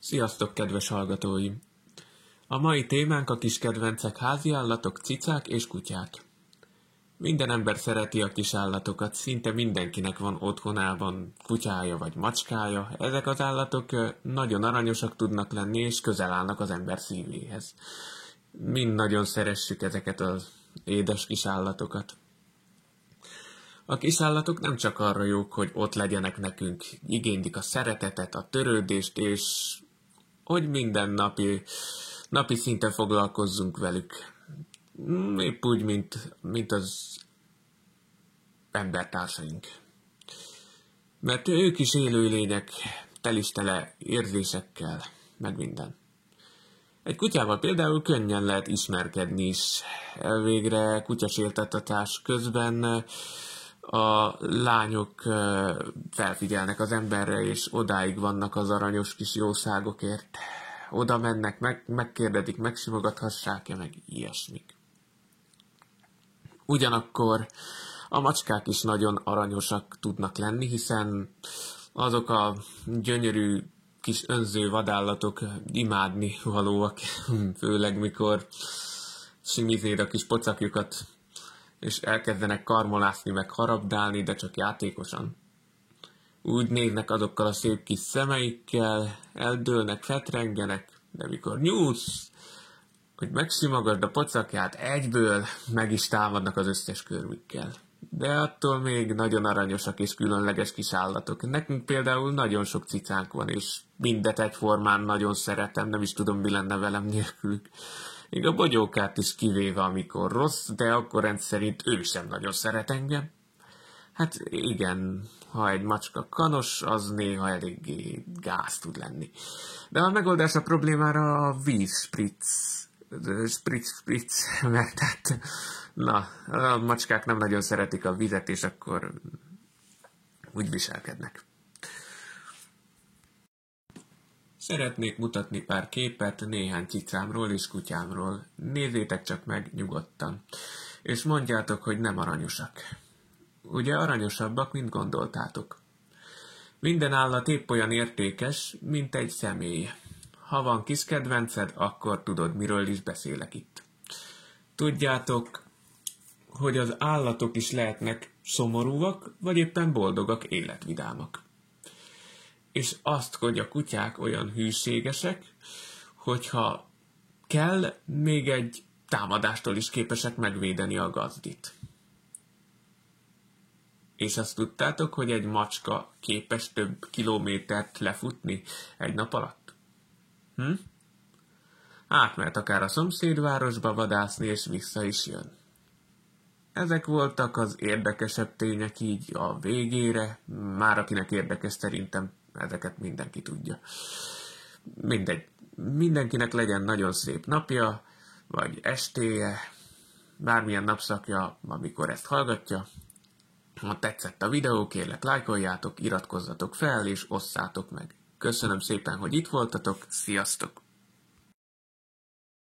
Sziasztok, kedves hallgatóim! A mai témánk a kis kedvencek, háziállatok, cicák és kutyák. Minden ember szereti a kis állatokat, szinte mindenkinek van otthonában kutyája vagy macskája. Ezek az állatok nagyon aranyosak tudnak lenni, és közel állnak az ember szívéhez. Mind nagyon szeressük ezeket az édes kis állatokat. A kisállatok nem csak arra jók, hogy ott legyenek nekünk, igénylik a szeretetet, a törődést, és hogy minden napi szinten foglalkozzunk velük. Épp úgy, mint az embertársaink. Mert ők is élőlények, tele érzésekkel, meg minden. Egy kutyával például könnyen lehet ismerkedni is. Elvégre kutyasétáltatás közben a lányok felfigyelnek az emberre, és odáig vannak az aranyos kis jószágokért. Oda mennek, megkérdezik, megsimogathassák-e, meg ilyesmik. Ugyanakkor a macskák is nagyon aranyosak tudnak lenni, hiszen azok a gyönyörű kis önző vadállatok imádni valóak, főleg mikor simiznéd a kis pocakjukat, és elkezdenek karmolászni, meg harabdálni, de csak játékosan. Úgy néznek azokkal a szép kis szemeikkel, eldőlnek, fetrengenek, de mikor nyúlsz, hogy megsimogasd a pocakját, egyből meg is támadnak az összes körmükkel. De attól még nagyon aranyosak és különleges kis állatok. Nekünk például nagyon sok cicánk van, és mindet egyformán nagyon szeretem, nem is tudom, mi lenne velem nélkülük. Még a bogyókát is kivéve, amikor rossz, de akkor rendszerint ő sem nagyon szeret engem. Hát igen, ha egy macska kanos, az néha eléggé gáz tud lenni. De a megoldás a problémára a vízspritz. Spritz, mert hát, a macskák nem nagyon szeretik a vizet, és akkor úgy viselkednek. Szeretnék mutatni pár képet néhány cicámról és kutyámról. Nézzétek csak meg nyugodtan, és mondjátok, hogy nem aranyosak. Ugye aranyosabbak, mint gondoltátok. Minden állat épp olyan értékes, mint egy személy. Ha van kis kedvenced, akkor tudod, miről is beszélek itt. Tudjátok, hogy az állatok is lehetnek szomorúak, vagy éppen boldogak, életvidámak. És azt, hogy a kutyák olyan hűségesek, hogyha kell, még egy támadástól is képesek megvédeni a gazdit. És azt tudtátok, hogy egy macska képes több kilométert lefutni egy nap alatt? Átmehet akár a szomszédvárosba vadászni, és vissza is jön. Ezek voltak az érdekesebb tények így a végére, már akinek érdekes, szerintem ezeket mindenki tudja. Mindegy, mindenkinek legyen nagyon szép napja, vagy estéje, bármilyen napszakja, amikor ezt hallgatja. Ha tetszett a videó, kérlek lájkoljátok, iratkozzatok fel, és osszátok meg. Köszönöm szépen, hogy itt voltatok, sziasztok!